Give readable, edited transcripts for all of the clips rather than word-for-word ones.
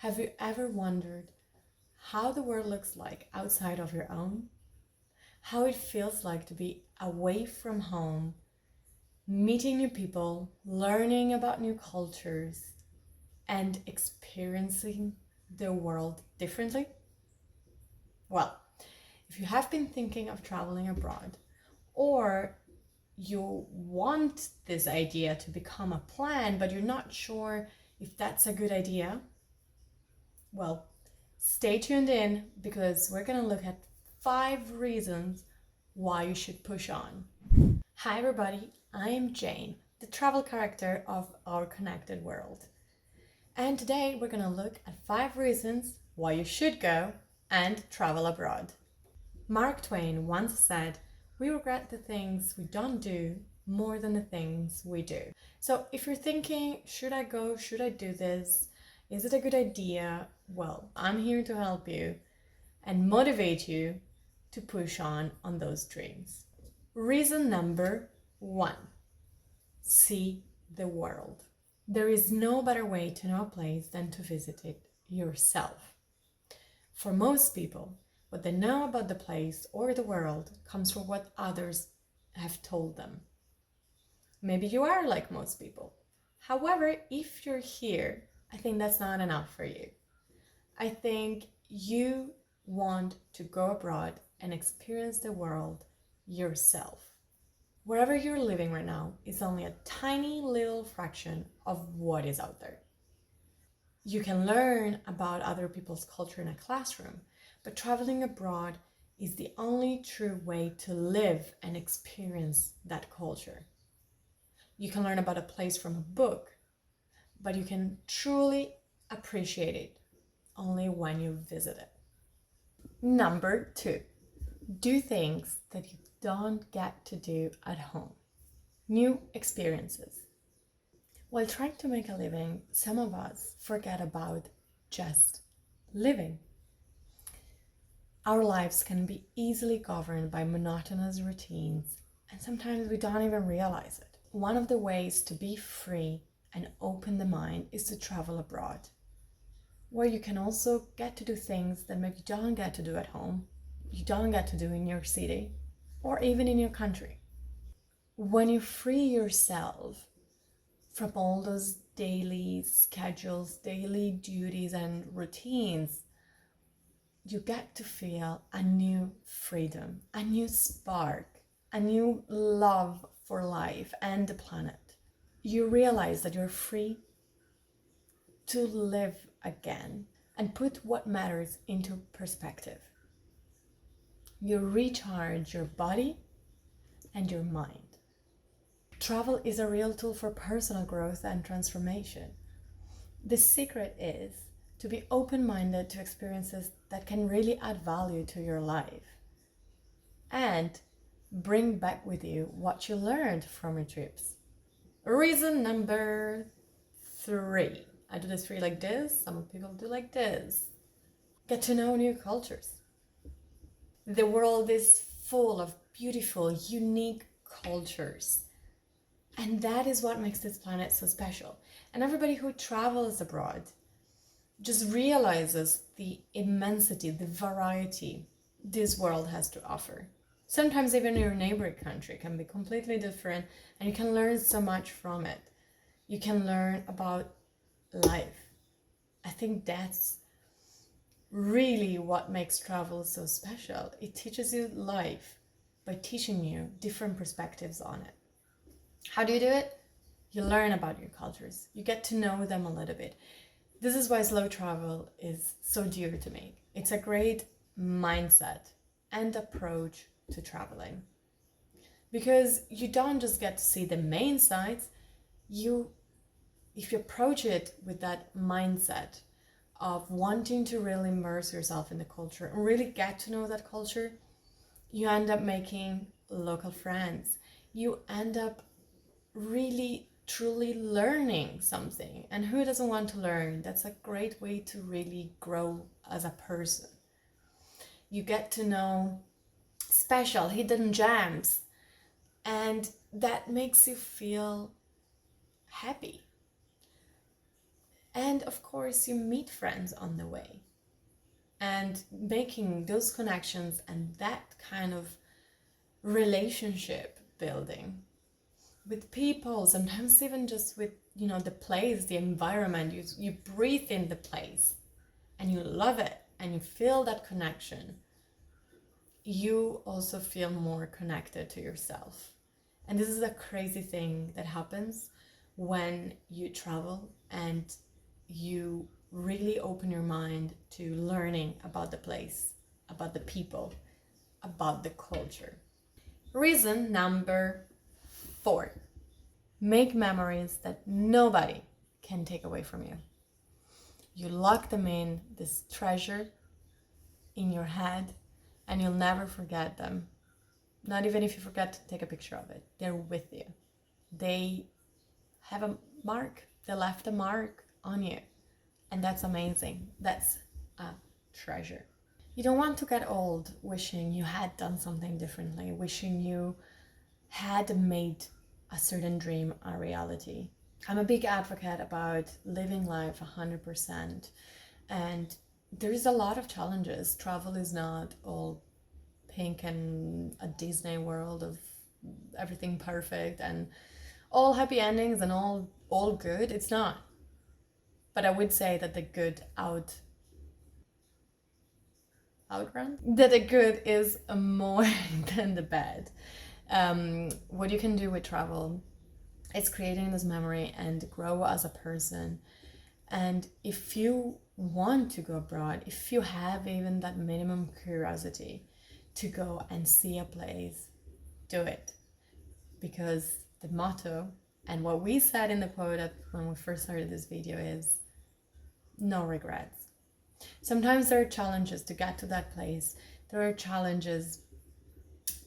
Have you ever wondered how the world looks like outside of your own? How it feels like to be away from home, meeting new people, learning about new cultures, and experiencing the world differently? Well, if you have been thinking of traveling abroad, or you want this idea to become a plan, but you're not sure if that's a good idea, well, stay tuned in because we're going to look at 5 reasons why you should push on. Hi, everybody. I am Jane, the travel character of Our Connected World. And today we're going to look at 5 reasons why you should go and travel abroad. Mark Twain once said, "We regret the things we don't do more than the things we do." So if you're thinking, should I go? Should I do this? Is it a good idea? Well, I'm here to help you and motivate you to push on those dreams. Reason number 1, see the world. There is no better way to know a place than to visit it yourself. For most people, what they know about the place or the world comes from what others have told them. Maybe you are like most people. However, if you're here, I think that's not enough for you. I think you want to go abroad and experience the world yourself. Wherever you're living right now is only a tiny little fraction of what is out there. You can learn about other people's culture in a classroom, but traveling abroad is the only true way to live and experience that culture. You can learn about a place from a book, but you can truly appreciate it only when you visit it. Number 2, do things that you don't get to do at home. New experiences. While trying to make a living, some of us forget about just living. Our lives can be easily governed by monotonous routines, and sometimes we don't even realize it. One of the ways to be free and open the mind is to travel abroad, where you can also get to do things that maybe you don't get to do at home, you don't get to do in your city, or even in your country. When you free yourself from all those daily schedules, daily duties and routines, you get to feel a new freedom, a new spark, a new love for life and the planet. You realize that you're free to live again and put what matters into perspective. You recharge your body and your mind. Travel is a real tool for personal growth and transformation. The secret is to be open-minded to experiences that can really add value to your life and bring back with you what you learned from your trips. Reason number 3. I do this 3 like this. Some people do like this. Get to know new cultures. The world is full of beautiful, unique cultures. And that is what makes this planet so special. And everybody who travels abroad just realizes the immensity, the variety this world has to offer. Sometimes even your neighboring country can be completely different, and you can learn so much from it. You can learn about life. I think that's really what makes travel so special. It teaches you life by teaching you different perspectives on it. How do you do it? You learn about your cultures. You get to know them a little bit. This is why slow travel is so dear to me. It's a great mindset and approach to traveling. Because you don't just get to see the main sights, if you approach it with that mindset of wanting to really immerse yourself in the culture and really get to know that culture, you end up making local friends. You end up really truly learning something. And who doesn't want to learn? That's a great way to really grow as a person. You get to know special hidden gems, and that makes you feel happy. And of course, you meet friends on the way. And making those connections and that kind of relationship building with people, sometimes even just with, the place, the environment, you breathe in the place and you love it and you feel that connection, you also feel more connected to yourself. And this is a crazy thing that happens when you travel and you really open your mind to learning about the place, about the people, about the culture. Reason number 4. Make memories that nobody can take away from you. You lock them in, this treasure, in your head, and you'll never forget them. Not even if you forget to take a picture of it. They're with you. They have a mark. They left a mark on you. And that's amazing. That's a treasure. You don't want to get old wishing you had done something differently, wishing you had made a certain dream a reality. I'm a big advocate about living life 100%. And there's a lot of challenges. Travel is not all pink and a Disney world of everything perfect and all happy endings and all good. It's not. But I would say that the good outrun that the good is more than the bad. What you can do with travel is creating this memory and grow as a person. And if you want to go abroad, if you have even that minimum curiosity to go and see a place, do it. Because the motto and what we said in the quote when we first started this video is no regrets. Sometimes there are challenges to get to that place. There are challenges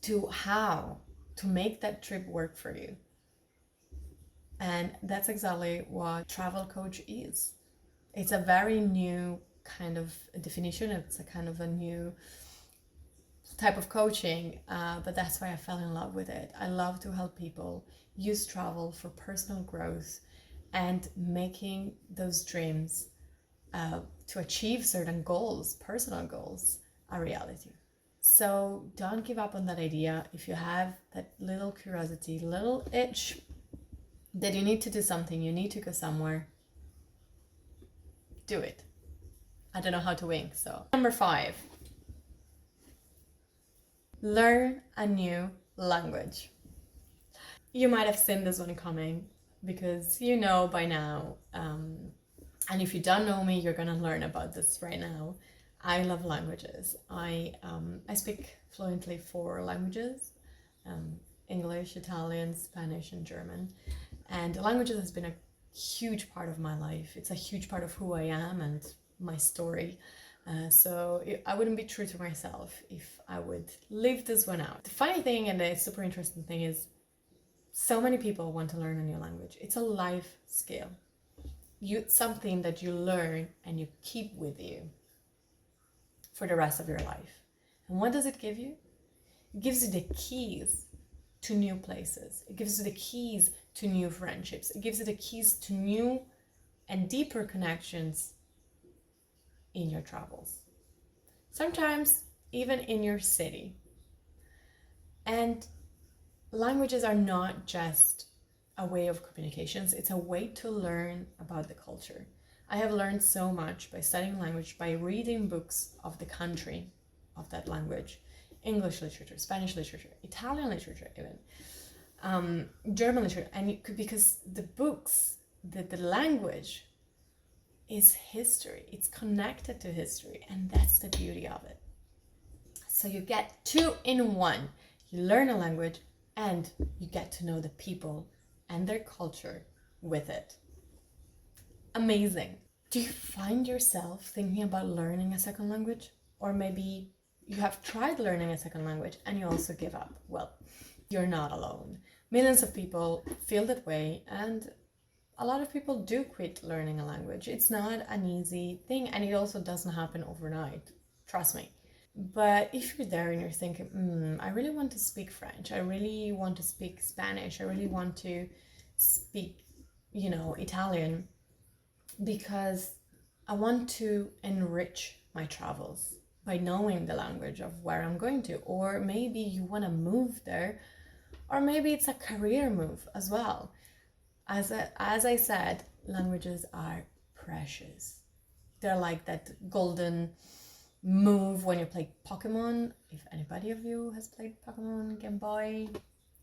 to how to make that trip work for you. And that's exactly what travel coach is. It's a very new kind of definition. It's a kind of a new type of coaching, but that's why I fell in love with it. I love to help people use travel for personal growth and making those dreams to achieve certain goals, personal goals, a reality. So don't give up on that idea. If you have that little curiosity, little itch that you need to do something, you need to go somewhere, do it. I don't know how to wink, so. Number 5, learn a new language. You might have seen this one coming because you know by now, and if you don't know me, you're gonna learn about this right now. I love languages. I speak fluently 4 languages, English, Italian, Spanish, and German. And languages has been a huge part of my life. It's a huge part of who I am and my story. So I wouldn't be true to myself if I would leave this one out. The funny thing and the super interesting thing is so many people want to learn a new language. It's a life skill. It's something that you learn and you keep with you for the rest of your life. And what does it give you? It gives you the keys to new places. It gives you the keys to new friendships. It gives you the keys to new and deeper connections in your travels. Sometimes even in your city. And languages are not just a way of communications, it's a way to learn about the culture. I have learned so much by studying language, by reading books of the country of that language. English literature, Spanish literature, Italian literature even, German literature, and because the books, the language is history, it's connected to history, and that's the beauty of it. So you get 2 in 1. You learn a language and you get to know the people and their culture with it. Amazing. Do you find yourself thinking about learning a second language? Or maybe you have tried learning a second language and you also give up. Well, you're not alone. Millions of people feel that way, and a lot of people do quit learning a language. It's not an easy thing, and it also doesn't happen overnight. Trust me. But if you're there and you're thinking, I really want to speak French, I really want to speak Spanish, I really want to speak, Italian, because I want to enrich my travels by knowing the language of where I'm going to. Or maybe you want to move there, or maybe it's a career move as well. As I said, languages are precious. They're like that golden move when you play Pokemon. If anybody of you has played Pokemon Game Boy,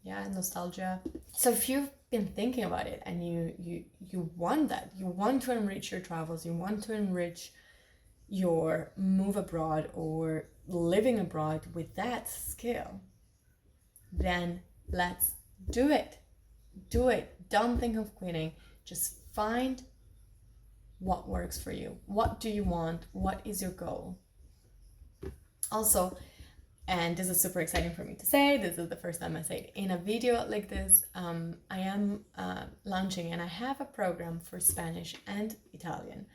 yeah, nostalgia. So if you've been thinking about it and you want that, you want to enrich your travels, you want to enrich your move abroad or living abroad with that skill, then let's do it. Do it. Don't think of quitting. Just find what works for you. What do you want? What is your goal? Also, and this is super exciting for me to say, this is the first time I say it in a video like this, I am launching, and I have a program for Spanish and Italian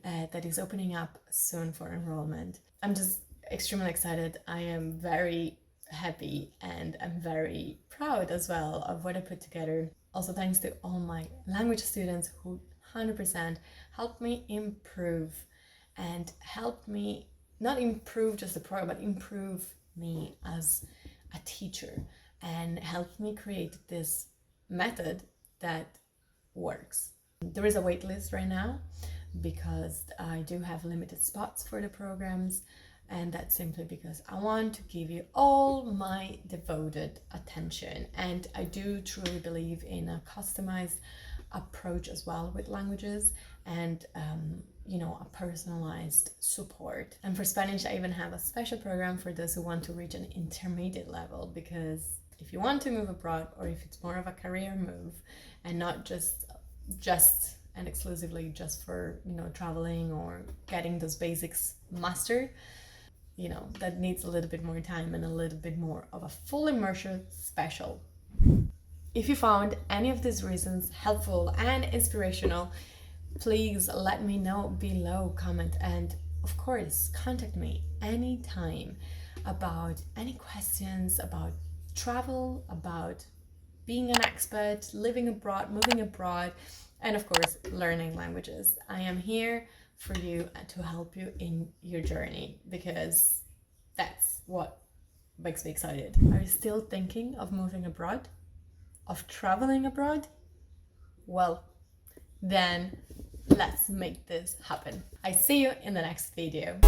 that is opening up soon for enrollment. I'm just extremely excited. I am very happy and I'm very proud as well of what I put together. Also thanks to all my language students who 100% helped me improve, and helped me not improve just the program, but improve me as a teacher, and helped me create this method that works. There is a wait list right now because I do have limited spots for the programs, and that's simply because I want to give you all my devoted attention. And I do truly believe in a customized approach as well with languages, and a personalized support. And for Spanish, I even have a special program for those who want to reach an intermediate level, because if you want to move abroad, or if it's more of a career move and not just and exclusively just for traveling or getting those basics mastered, that needs a little bit more time and a little bit more of a full immersion special. If you found any of these reasons helpful and inspirational, please let me know below, comment, and of course contact me anytime about any questions about travel, about being an expat, living abroad, moving abroad, and of course learning languages. I am here for you to help you in your journey, because that's what makes me excited. Are you still thinking of moving abroad? Of traveling abroad? Well, then let's make this happen. I see you in the next video.